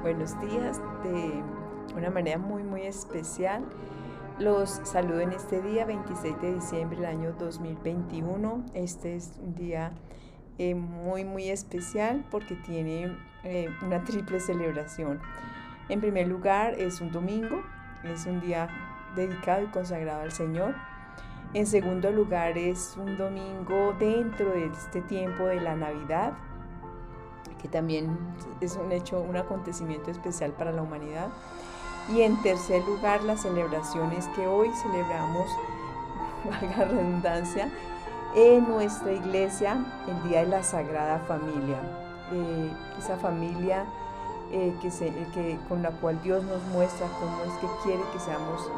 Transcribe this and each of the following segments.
Buenos días, de una manera muy especial. Los saludo en este día, 26 de diciembre del año 2021. Este es un día muy especial porque tiene una triple celebración. En primer lugar, es un domingo, es un día dedicado y consagrado al Señor. En segundo lugar, es un domingo dentro de este tiempo de la Navidad, que también es un hecho, un acontecimiento especial para la humanidad. Y en tercer lugar, las celebraciones que hoy celebramos, valga la redundancia, en nuestra iglesia, el Día de la Sagrada Familia. Esa familia con la cual Dios nos muestra cómo es que quiere que seamos,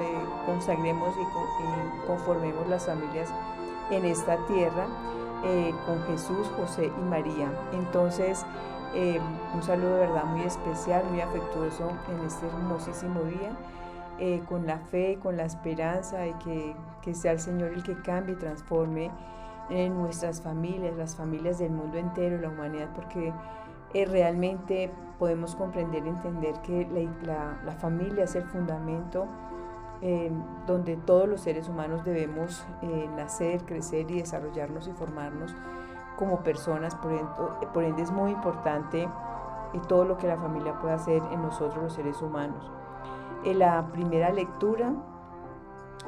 consagremos y conformemos las familias en esta tierra, con Jesús, José y María. Entonces, un saludo de verdad muy especial, muy afectuoso en este hermosísimo día, con la fe, con la esperanza de que sea el Señor el que cambie y transforme en nuestras familias, las familias del mundo entero, la humanidad, porque realmente podemos comprender y entender que la familia es el fundamento donde todos los seres humanos debemos nacer, crecer y desarrollarnos y formarnos como personas. Por ende es muy importante todo lo que la familia puede hacer en nosotros los seres humanos. La primera lectura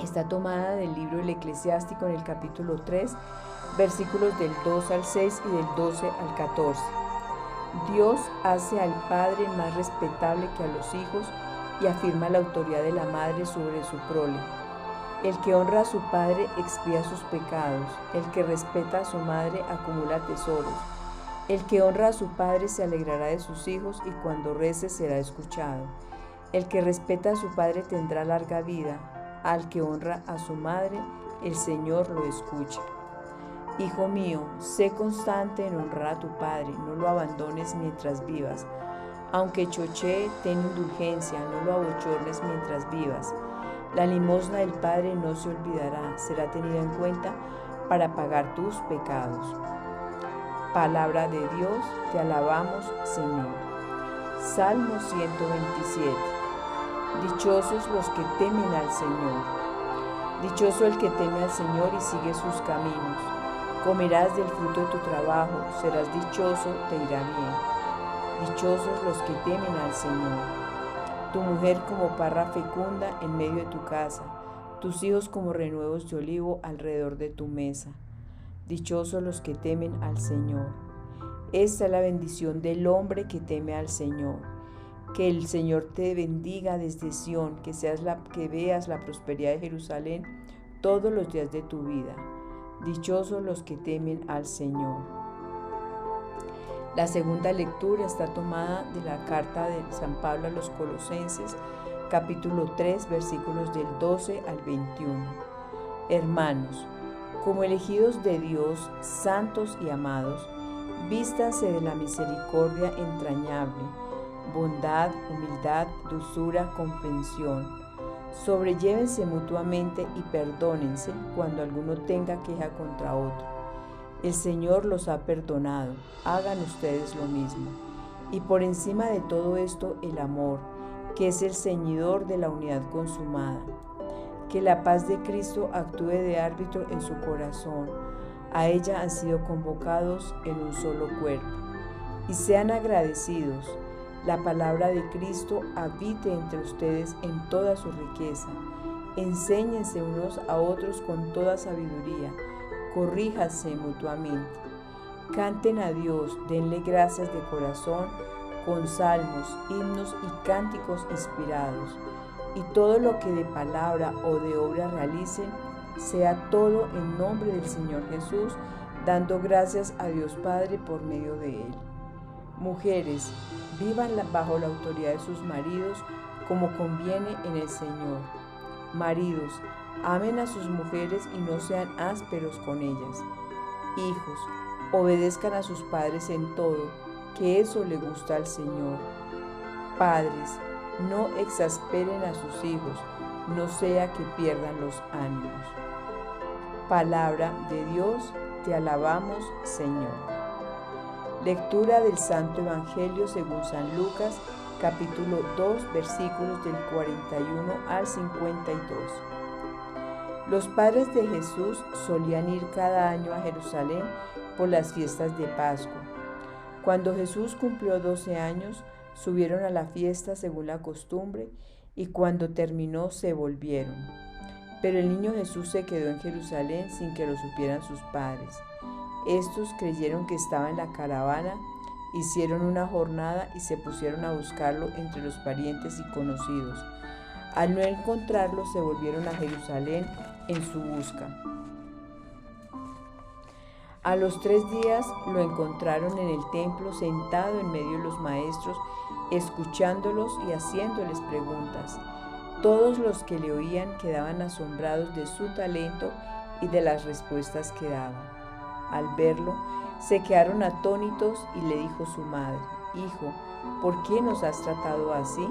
está tomada del libro El Eclesiástico en el capítulo 3, versículos del 2 al 6 y del 12 al 14. Dios hace al padre más respetable que a los hijos y afirma la autoridad de la madre sobre su prole. El que honra a su padre expía sus pecados, el que respeta a su madre acumula tesoros. El que honra a su padre se alegrará de sus hijos y cuando rece será escuchado. El que respeta a su padre tendrá larga vida, al que honra a su madre el Señor lo escucha. Hijo mío, sé constante en honrar a tu padre, no lo abandones mientras vivas. Aunque chochee, ten indulgencia, no lo abochornes mientras vivas. La limosna del Padre no se olvidará, será tenida en cuenta para pagar tus pecados. Palabra de Dios, te alabamos, Señor. Salmo 127. Dichosos los que temen al Señor. Dichoso el que teme al Señor y sigue sus caminos. Comerás del fruto de tu trabajo, serás dichoso, te irá bien. Dichosos los que temen al Señor. Tu mujer como parra fecunda en medio de tu casa, tus hijos como renuevos de olivo alrededor de tu mesa. Dichosos los que temen al Señor. Esta es la bendición del hombre que teme al Señor. Que el Señor te bendiga desde Sión, que veas la prosperidad de Jerusalén todos los días de tu vida. Dichosos los que temen al Señor. La segunda lectura está tomada de la carta de San Pablo a los Colosenses, capítulo 3, versículos del 12 al 21. Hermanos, como elegidos de Dios, santos y amados, vístanse de la misericordia entrañable, bondad, humildad, dulzura, comprensión. Sobrellévense mutuamente y perdónense cuando alguno tenga queja contra otro. El Señor los ha perdonado, hagan ustedes lo mismo. Y por encima de todo esto, el amor, que es el ceñidor de la unidad consumada. Que la paz de Cristo actúe de árbitro en su corazón. A ella han sido convocados en un solo cuerpo. Y sean agradecidos. La palabra de Cristo habite entre ustedes en toda su riqueza. Enséñense unos a otros con toda sabiduría. Corríjanse mutuamente. Canten a Dios, denle gracias de corazón, con salmos, himnos y cánticos inspirados. Y todo lo que de palabra o de obra realicen, sea todo en nombre del Señor Jesús, dando gracias a Dios Padre por medio de Él. Mujeres, vivan bajo la autoridad de sus maridos, como conviene en el Señor. Maridos, amen a sus mujeres y no sean ásperos con ellas. Hijos, obedezcan a sus padres en todo, que eso le gusta al Señor. Padres, no exasperen a sus hijos, no sea que pierdan los ánimos. Palabra de Dios, te alabamos, Señor. Lectura del Santo Evangelio según San Lucas, capítulo 2, versículos del 41 al 52. Los padres de Jesús solían ir cada año a Jerusalén por las fiestas de Pascua. Cuando Jesús cumplió 12 años, subieron a la fiesta según la costumbre y cuando terminó se volvieron. Pero el niño Jesús se quedó en Jerusalén sin que lo supieran sus padres. Estos creyeron que estaba en la caravana, hicieron una jornada y se pusieron a buscarlo entre los parientes y conocidos. Al no encontrarlo, se volvieron a Jerusalén en su busca. A los 3 días lo encontraron en el templo sentado en medio de los maestros, escuchándolos y haciéndoles preguntas. Todos los que le oían quedaban asombrados de su talento y de las respuestas que daba. Al verlo, se quedaron atónitos y le dijo su madre: «Hijo, ¿por qué nos has tratado así?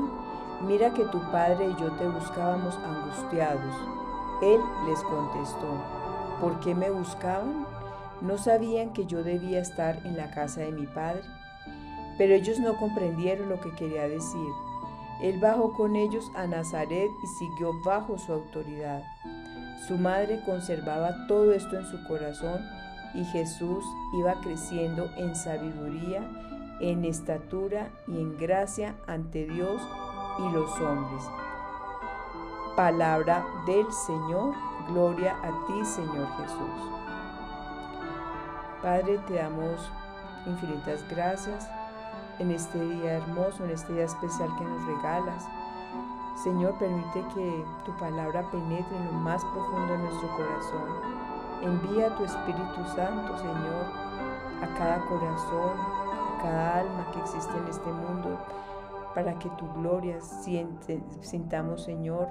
Mira que tu padre y yo te buscábamos angustiados». Él les contestó: «¿Por qué me buscaban? ¿No sabían que yo debía estar en la casa de mi padre?». Pero ellos no comprendieron lo que quería decir. Él bajó con ellos a Nazaret y siguió bajo su autoridad. Su madre conservaba todo esto en su corazón y Jesús iba creciendo en sabiduría, en estatura y en gracia ante Dios y los hombres. Palabra del Señor, gloria a ti, Señor Jesús. Padre, te damos infinitas gracias en este día hermoso, en este día especial que nos regalas. Señor, permite que tu palabra penetre en lo más profundo de nuestro corazón. Envía tu Espíritu Santo, Señor, a cada corazón, a cada alma que existe en este mundo, para que tu gloria sintamos, Señor,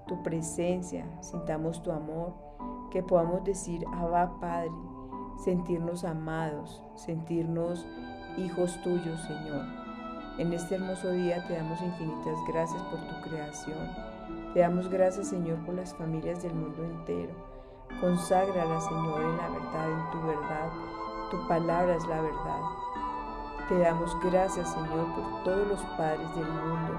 tu presencia, sintamos tu amor, que podamos decir: Abba, Padre, sentirnos amados, sentirnos hijos tuyos, Señor. En este hermoso día te damos infinitas gracias por tu creación. Te damos gracias, Señor, por las familias del mundo entero. Conságralas, Señor, en la verdad, en tu verdad. Tu palabra es la verdad. Te damos gracias, Señor, por todos los padres del mundo,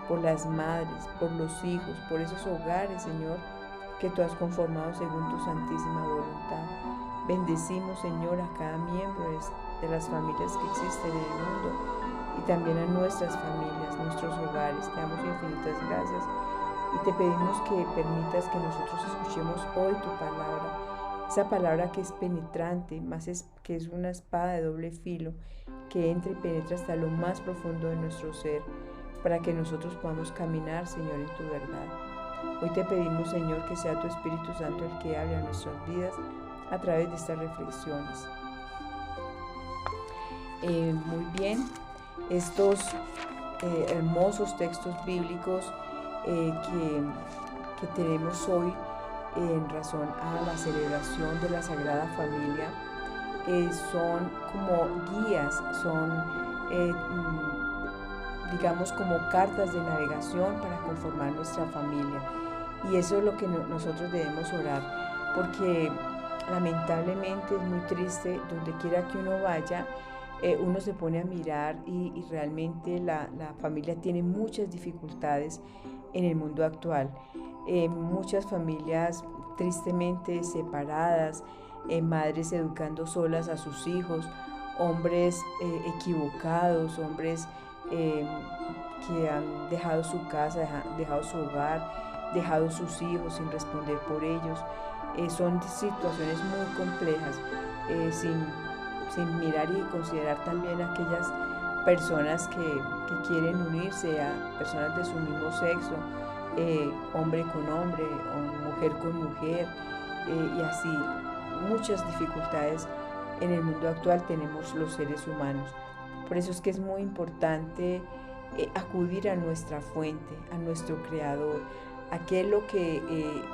por las madres, por los hijos, por esos hogares, Señor, que tú has conformado según tu santísima voluntad. Bendecimos, Señor, a cada miembro de las familias que existen en el mundo y también a nuestras familias, nuestros hogares. Te damos infinitas gracias y te pedimos que permitas que nosotros escuchemos hoy tu palabra, esa palabra que es penetrante, que es una espada de doble filo, que entra y penetra hasta lo más profundo de nuestro ser, para que nosotros podamos caminar, Señor, en tu verdad. Hoy te pedimos, Señor, que sea tu Espíritu Santo el que hable a nuestras vidas a través de estas reflexiones. Muy bien, estos hermosos textos bíblicos que tenemos hoy en razón a la celebración de la Sagrada Familia son como guías, son digamos como cartas de navegación para conformar nuestra familia, y eso es lo que nosotros debemos orar, porque lamentablemente es muy triste, donde quiera que uno vaya, uno se pone a mirar y realmente la familia tiene muchas dificultades en el mundo actual. Muchas familias tristemente separadas, madres educando solas a sus hijos, hombres equivocados, hombres que han dejado su casa, dejado su hogar, dejado sus hijos sin responder por ellos. Son situaciones muy complejas, sin mirar y considerar también a aquellas personas que quieren unirse, a personas de su mismo sexo, hombre con hombre o mujer con mujer, y así muchas dificultades en el mundo actual tenemos los seres humanos. Por eso es que es muy importante acudir a nuestra fuente, a nuestro Creador, a qué es lo que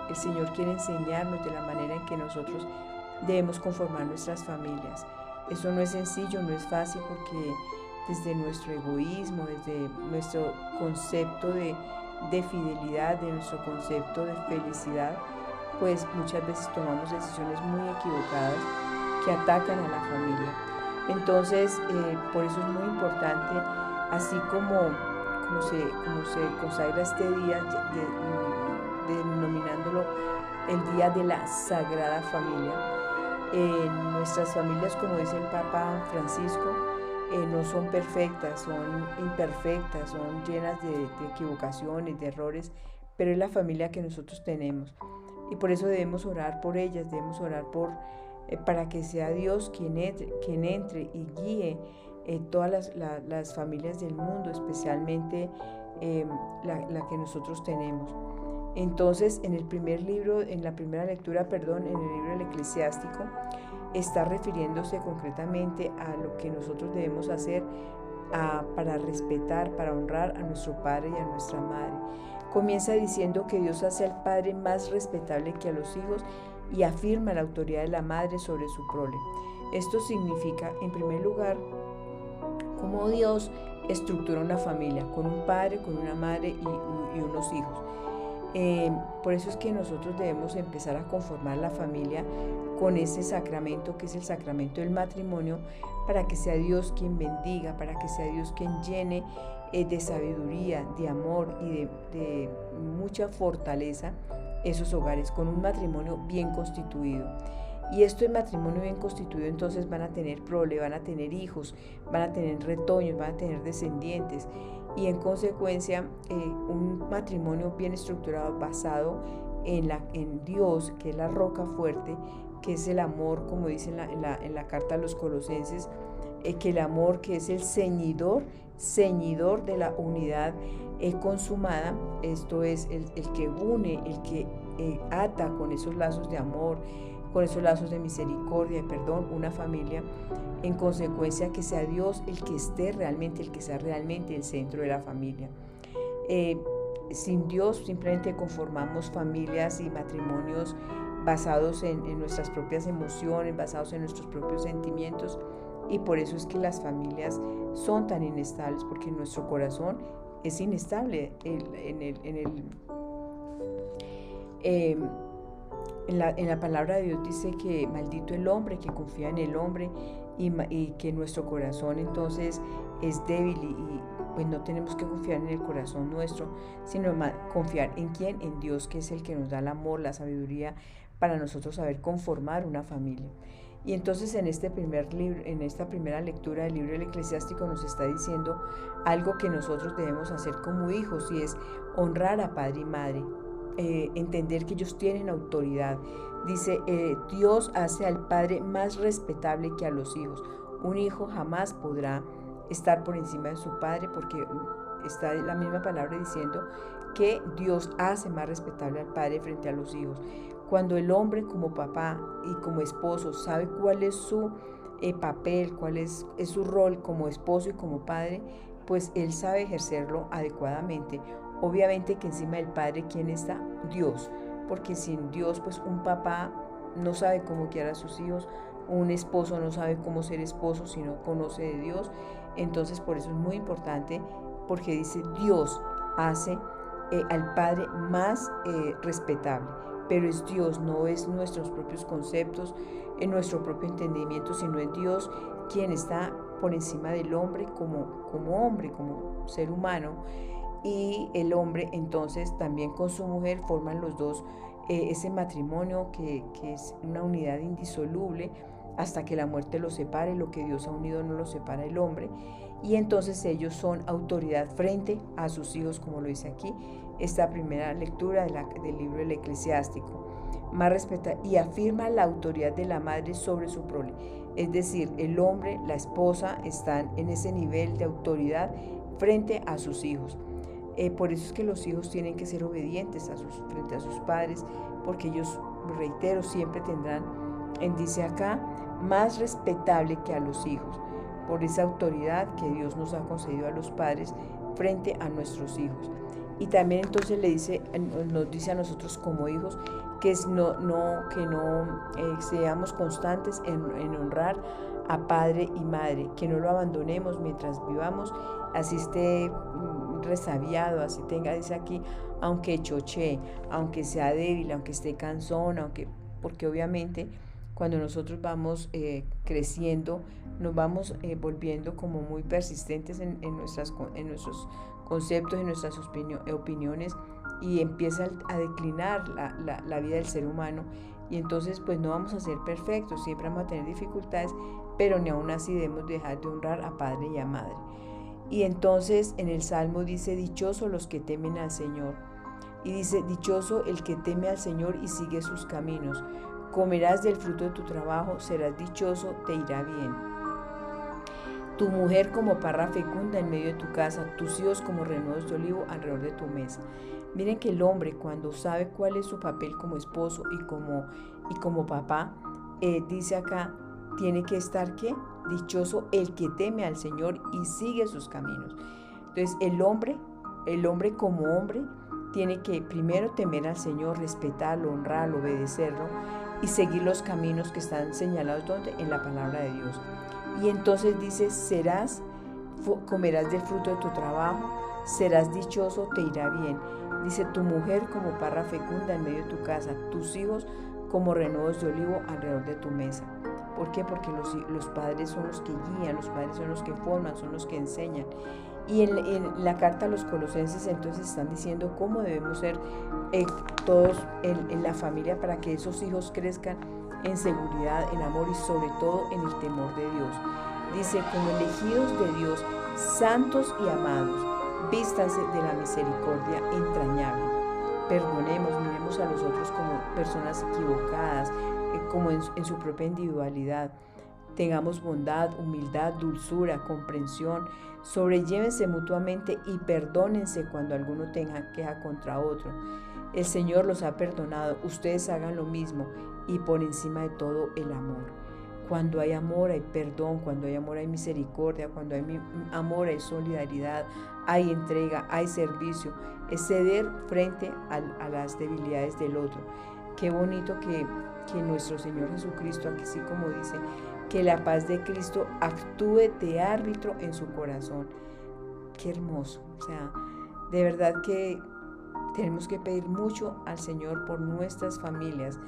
el Señor quiere enseñarnos de la manera en que nosotros debemos conformar nuestras familias. Eso no es sencillo, no es fácil, porque desde nuestro egoísmo, desde nuestro concepto de fidelidad, de nuestro concepto de felicidad, pues muchas veces tomamos decisiones muy equivocadas que atacan a la familia. Entonces, por eso es muy importante, así como como se consagra este día, denominándolo el Día de la Sagrada Familia. Nuestras familias, como dice el Papa Francisco, no son perfectas, son imperfectas, son llenas de equivocaciones, de errores, pero es la familia que nosotros tenemos. Y por eso debemos orar por ellas, debemos orar para que sea Dios quien entre y guíe todas las familias del mundo, especialmente la que nosotros tenemos. Entonces, en el primer libro, en la primera lectura, perdón, en el libro del Eclesiástico, está refiriéndose concretamente a lo que nosotros debemos hacer para respetar, para honrar a nuestro padre y a nuestra madre. Comienza diciendo que Dios hace al padre más respetable que a los hijos y afirma la autoridad de la madre sobre su prole. Esto significa, en primer lugar, cómo Dios estructura una familia, con un padre, con una madre y unos hijos. Por eso es que nosotros debemos empezar a conformar la familia con ese sacramento que es el sacramento del matrimonio, para que sea Dios quien bendiga, para que sea Dios quien llene de sabiduría, de amor y de mucha fortaleza esos hogares, con un matrimonio bien constituido. Y esto de matrimonio bien constituido, entonces van a tener prole, van a tener hijos, van a tener retoños, van a tener descendientes. Y en consecuencia, un matrimonio bien estructurado, basado en Dios, que es la roca fuerte, que es el amor, como dice en la carta a los Colosenses, que el amor, que es el ceñidor de la unidad consumada, esto es el que une, el que ata con esos lazos de amor, con esos lazos de misericordia y perdón, una familia. En consecuencia, que sea Dios el que esté realmente, el que sea realmente el centro de la familia. Sin Dios simplemente conformamos familias y matrimonios basados en nuestras propias emociones, basados en nuestros propios sentimientos, y por eso es que las familias son tan inestables, porque nuestro corazón es inestable. En la palabra de Dios dice que maldito el hombre que confía en el hombre, y que nuestro corazón entonces es débil, y pues no tenemos que confiar en el corazón nuestro, sino confiar en quién, en Dios, que es el que nos da el amor, la sabiduría para nosotros saber conformar una familia. Y entonces en este primer libro, en esta primera lectura del libro del Eclesiástico, nos está diciendo algo que nosotros debemos hacer como hijos, y es honrar a padre y madre, entender que ellos tienen autoridad. Dice, Dios hace al padre más respetable que a los hijos. Un hijo jamás podrá estar por encima de su padre, porque está la misma palabra diciendo que Dios hace más respetable al padre frente a los hijos. Cuando el hombre como papá y como esposo sabe cuál es su papel, cuál es su rol como esposo y como padre, pues él sabe ejercerlo adecuadamente. Obviamente que encima del padre, ¿quién está? Dios, porque sin Dios, pues un papá no sabe cómo guiar a sus hijos, un esposo no sabe cómo ser esposo si no conoce de Dios. Entonces por eso es muy importante, porque dice Dios hace al padre más respetable, pero es Dios, no es nuestros propios conceptos, en nuestro propio entendimiento, sino es Dios quien está por encima del hombre como hombre, como ser humano. Y el hombre entonces también con su mujer forman los dos ese matrimonio que es una unidad indisoluble hasta que la muerte los separe. Lo que Dios ha unido no lo separa el hombre, y entonces ellos son autoridad frente a sus hijos, como lo dice aquí esta primera lectura del libro del Eclesiástico. Más respeta y afirma la autoridad de la madre sobre su prole, es decir, el hombre, la esposa están en ese nivel de autoridad frente a sus hijos. Por eso es que los hijos tienen que ser obedientes frente a sus padres, porque ellos, reitero, siempre tendrán, dice acá, más respetable que a los hijos, por esa autoridad que Dios nos ha concedido a los padres frente a nuestros hijos. Y también entonces nos dice a nosotros como hijos que no seamos constantes en honrar a padre y madre, que no lo abandonemos mientras vivamos, así esté resabiado, así tenga, dice aquí, aunque choche, aunque sea débil, aunque esté cansón, porque obviamente cuando nosotros vamos creciendo, nos vamos volviendo como muy persistentes en nuestros conceptos, en nuestras opiniones, y empieza a declinar la vida del ser humano. Y entonces pues no vamos a ser perfectos, siempre vamos a tener dificultades, pero ni aún así debemos dejar de honrar a padre y a madre. Y entonces en el Salmo dice: dichosos los que temen al Señor. Y dice: dichoso el que teme al Señor y sigue sus caminos. Comerás del fruto de tu trabajo, serás dichoso, te irá bien. Tu mujer como parra fecunda en medio de tu casa, tus hijos como renuevos de olivo alrededor de tu mesa. Miren que el hombre, cuando sabe cuál es su papel como esposo y como papá, dice acá, tiene que estar ¿qué? Dichoso el que teme al Señor y sigue sus caminos. Entonces el hombre como hombre tiene que primero temer al Señor, respetarlo, honrarlo, obedecerlo y seguir los caminos que están señalados ¿dónde? En la palabra de Dios. Y entonces dice: comerás del fruto de tu trabajo, serás dichoso, te irá bien. Dice: tu mujer como parra fecunda en medio de tu casa, tus hijos como renuevos de olivo alrededor de tu mesa. ¿Por qué? Porque los padres son los que guían, los padres son los que forman, son los que enseñan. Y en la carta a los Colosenses entonces están diciendo cómo debemos ser todos en la familia para que esos hijos crezcan en seguridad, en amor y sobre todo en el temor de Dios. Dice: como elegidos de Dios, santos y amados, vístanse de la misericordia entrañable. Perdonemos, miremos a los otros como personas equivocadas, como en su propia individualidad. Tengamos bondad, humildad, dulzura, comprensión. Sobrellévense mutuamente y perdónense cuando alguno tenga queja contra otro. El Señor los ha perdonado, ustedes hagan lo mismo, y por encima de todo el amor. Cuando hay amor hay perdón, cuando hay amor hay misericordia, cuando hay amor hay solidaridad, hay entrega, hay servicio, es ceder frente a las debilidades del otro. Qué bonito que nuestro Señor Jesucristo, así como dice, que la paz de Cristo actúe de árbitro en su corazón. Qué hermoso. O sea, de verdad que tenemos que pedir mucho al Señor por nuestras familias,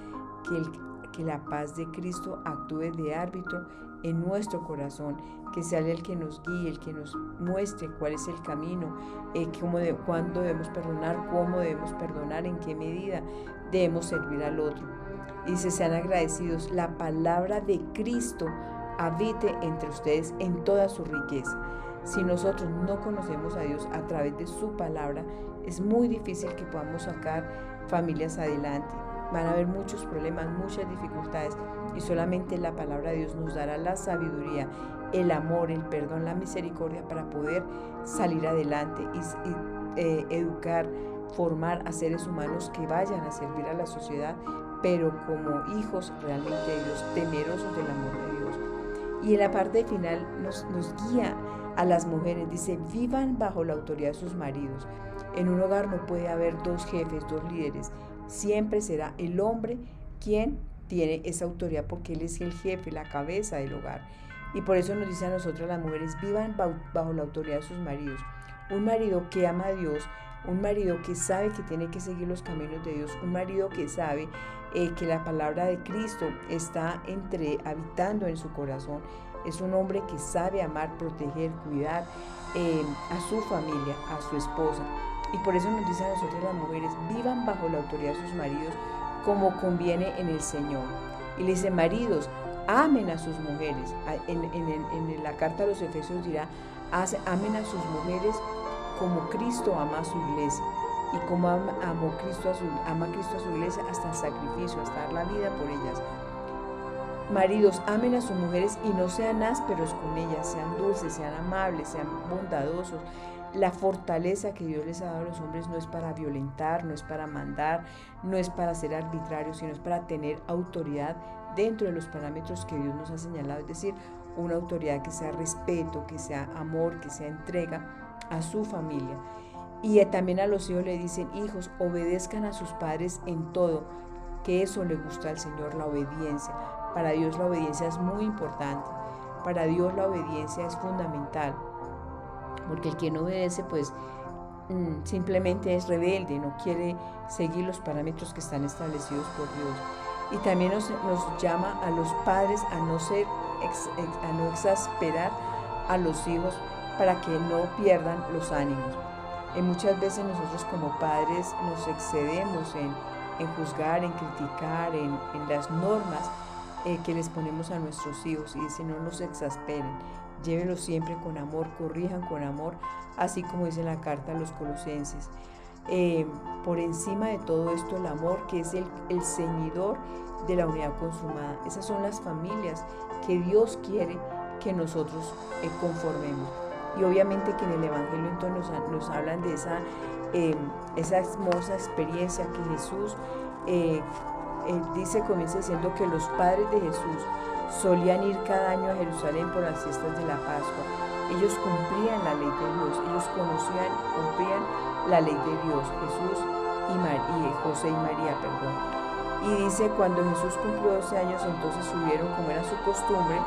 que la paz de Cristo actúe de árbitro en nuestro corazón, que sea el que nos guíe, el que nos muestre cuál es el camino, cuándo debemos perdonar, cómo debemos perdonar, en qué medida debemos servir al otro. Dice: sean agradecidos, la palabra de Cristo habite entre ustedes en toda su riqueza. Si nosotros no conocemos a Dios a través de su palabra, es muy difícil que podamos sacar familias adelante. Van a haber muchos problemas, muchas dificultades, y solamente la palabra de Dios nos dará la sabiduría, el amor, el perdón, la misericordia para poder salir adelante y educar, formar a seres humanos que vayan a servir a la sociedad, pero como hijos realmente de Dios, temerosos del amor de Dios. Y en la parte final nos guía a las mujeres, dice: vivan bajo la autoridad de sus maridos. En un hogar no puede haber dos jefes, dos líderes. Siempre será el hombre quien tiene esa autoridad, porque él es el jefe, la cabeza del hogar. Y por eso nos dice a nosotras las mujeres: vivan bajo la autoridad de sus maridos. Un marido que ama a Dios, un marido que sabe que tiene que seguir los caminos de Dios, un marido que sabe que la palabra de Cristo está habitando en su corazón. Es un hombre que sabe amar, proteger, cuidar a su familia, a su esposa. Y por eso nos dice a nosotros las mujeres: vivan bajo la autoridad de sus maridos como conviene en el Señor. Y le dice: maridos, amen a sus mujeres. En la carta a los Efesios dirá: amen a sus mujeres como Cristo ama a su iglesia. Y como ama Cristo a su iglesia hasta el sacrificio, hasta dar la vida por ellas. Maridos, amen a sus mujeres y no sean ásperos con ellas, sean dulces, sean amables, sean bondadosos. La fortaleza que Dios les ha dado a los hombres no es para violentar, no es para mandar, no es para ser arbitrarios, sino es para tener autoridad dentro de los parámetros que Dios nos ha señalado, es decir, una autoridad que sea respeto, que sea amor, que sea entrega a su familia. Y también a los hijos le dicen: hijos, obedezcan a sus padres en todo, que eso le gusta al Señor, la obediencia. Para Dios la obediencia es muy importante, para Dios la obediencia es fundamental, porque el que no obedece pues simplemente es rebelde, no quiere seguir los parámetros que están establecidos por Dios. Y también nos llama a los padres a no exasperar a los hijos para que no pierdan los ánimos. Muchas veces nosotros como padres nos excedemos en juzgar, en criticar, en las normas que les ponemos a nuestros hijos y dice no los exasperen, llévelos siempre con amor, corrijan con amor, así como dice la carta a los Colosenses. Por encima de todo esto el amor, que es el ceñidor de la unidad consumada. Esas son las familias que Dios quiere que nosotros conformemos. Y obviamente que en el Evangelio entonces nos hablan de esa hermosa experiencia que Jesús comienza diciendo que los padres de Jesús solían ir cada año a Jerusalén por las fiestas de la Pascua. Ellos cumplían la ley de Dios, ellos cumplían la ley de Dios, José y María, perdón. Y dice, cuando Jesús cumplió 12 años, entonces subieron, como era su costumbre,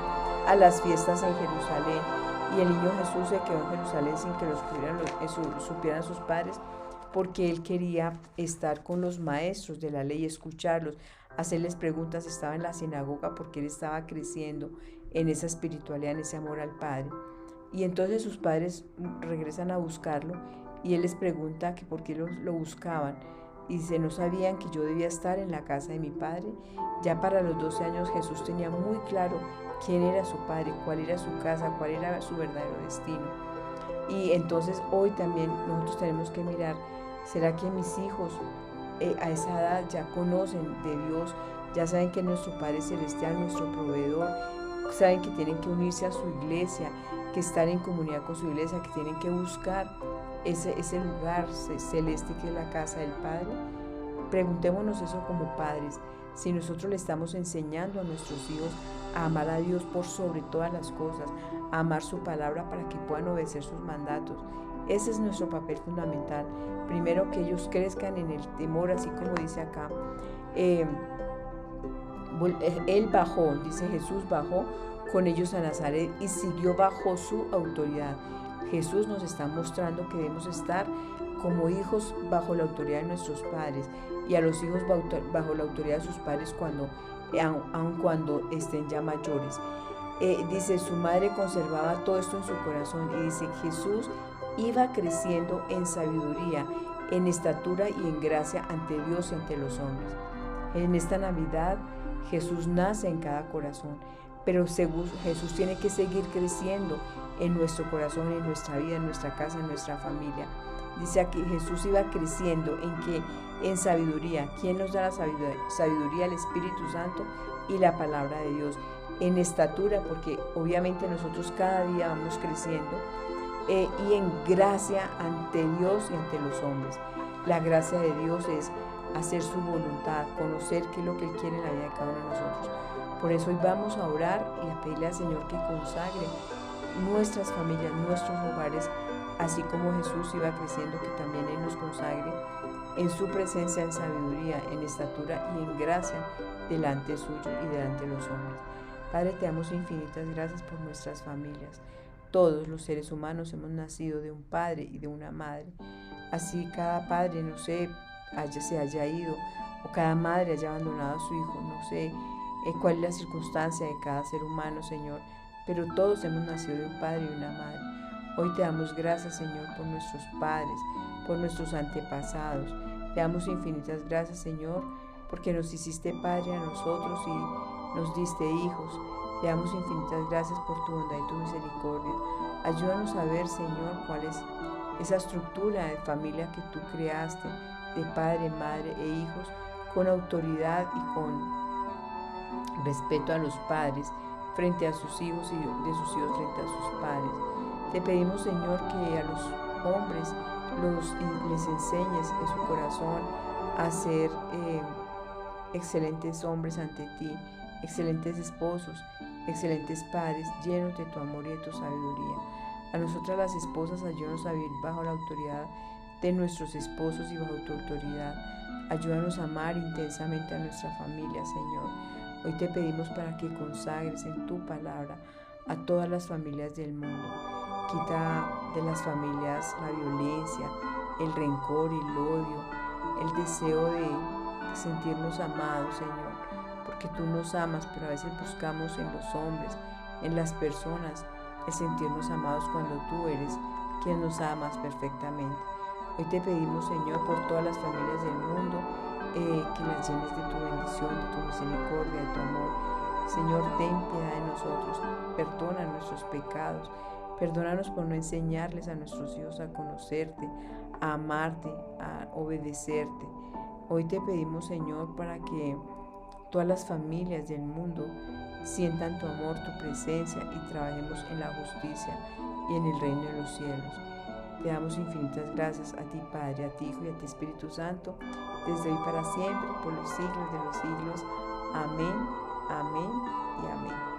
a las fiestas en Jerusalén. Y el niño Jesús se quedó en Jerusalén sin que supieran sus padres, porque él quería estar con los maestros de la ley, escucharlos, hacerles preguntas. Estaba en la sinagoga porque él estaba creciendo en esa espiritualidad, en ese amor al Padre. Y entonces sus padres regresan a buscarlo y él les pregunta que por qué lo buscaban. Y dice, no sabían que yo debía estar en la casa de mi padre. Ya para los 12 años Jesús tenía muy claro quién era su padre, cuál era su casa, cuál era su verdadero destino. Y entonces hoy también nosotros tenemos que mirar, ¿será que mis hijos a esa edad ya conocen de Dios? Ya saben que nuestro Padre Celestial, nuestro proveedor, saben que tienen que unirse a su iglesia, que están en comunidad con su iglesia, que tienen que buscar ese lugar celeste que es la casa del Padre. Preguntémonos eso como padres, si nosotros le estamos enseñando a nuestros hijos a amar a Dios por sobre todas las cosas, a amar su palabra para que puedan obedecer sus mandatos. Ese es nuestro papel fundamental. Primero, que ellos crezcan en el temor, así como dice acá. Él bajó, dice Jesús bajó con ellos a Nazaret y siguió bajo su autoridad. Jesús nos está mostrando que debemos estar como hijos bajo la autoridad de nuestros padres, y a los hijos bajo la autoridad de sus padres aun cuando estén ya mayores. Dice, su madre conservaba todo esto en su corazón, y dice, Jesús iba creciendo en sabiduría, en estatura y en gracia ante Dios y ante los hombres. En esta Navidad Jesús nace en cada corazón, pero Jesús tiene que seguir creciendo en nuestro corazón, en nuestra vida, en nuestra casa, en nuestra familia. Dice aquí, Jesús iba creciendo en sabiduría. ¿Quién nos da la sabiduría? El Espíritu Santo y la palabra de Dios. En estatura, porque obviamente nosotros cada día vamos creciendo, y en gracia ante Dios y ante los hombres. La gracia de Dios es hacer su voluntad, conocer qué es lo que Él quiere en la vida de cada uno de nosotros. Por eso hoy vamos a orar y a pedirle al Señor que consagre nuestras familias, nuestros hogares, así como Jesús iba creciendo, que también Él nos consagre en su presencia, en sabiduría, en estatura y en gracia delante suyo y delante de los hombres. Padre, te damos infinitas gracias por nuestras familias. Todos los seres humanos hemos nacido de un padre y de una madre. Así cada padre, no sé, se haya ido, o cada madre haya abandonado a su hijo, no sé cuál es la circunstancia de cada ser humano, Señor, pero todos hemos nacido de un padre y una madre. Hoy te damos gracias, Señor, por nuestros padres, por nuestros antepasados. Te damos infinitas gracias, Señor, porque nos hiciste Padre a nosotros y nos diste hijos. Te damos infinitas gracias por tu bondad y tu misericordia. Ayúdanos a ver, Señor, cuál es esa estructura de familia que tú creaste, de padre, madre e hijos, con autoridad y con respeto a los padres frente a sus hijos y de sus hijos frente a sus padres. Te pedimos, Señor, que a los hombres les enseñes en su corazón a ser excelentes hombres ante ti, excelentes esposos, excelentes padres, llenos de tu amor y de tu sabiduría. A nosotras las esposas, ayúdanos a vivir bajo la autoridad de nuestros esposos y bajo tu autoridad. Ayúdanos a amar intensamente a nuestra familia, Señor. Hoy te pedimos para que consagres en tu palabra a todas las familias del mundo. Quita de las familias la violencia, el rencor, el odio, el deseo de sentirnos amados, Señor, porque tú nos amas, pero a veces buscamos en los hombres, en las personas, el sentirnos amados cuando tú eres quien nos amas perfectamente. Hoy te pedimos, Señor, por todas las familias del mundo, que las llenes de tu bendición, de tu misericordia, de tu amor. Señor, ten piedad de nosotros, perdona nuestros pecados, perdónanos por no enseñarles a nuestros hijos a conocerte, a amarte, a obedecerte. Hoy te pedimos, Señor, para que todas las familias del mundo sientan tu amor, tu presencia y trabajemos en la justicia y en el reino de los cielos. Te damos infinitas gracias a ti, Padre, a ti, Hijo y a ti, Espíritu Santo, desde hoy para siempre, por los siglos de los siglos. Amén, amén y amén.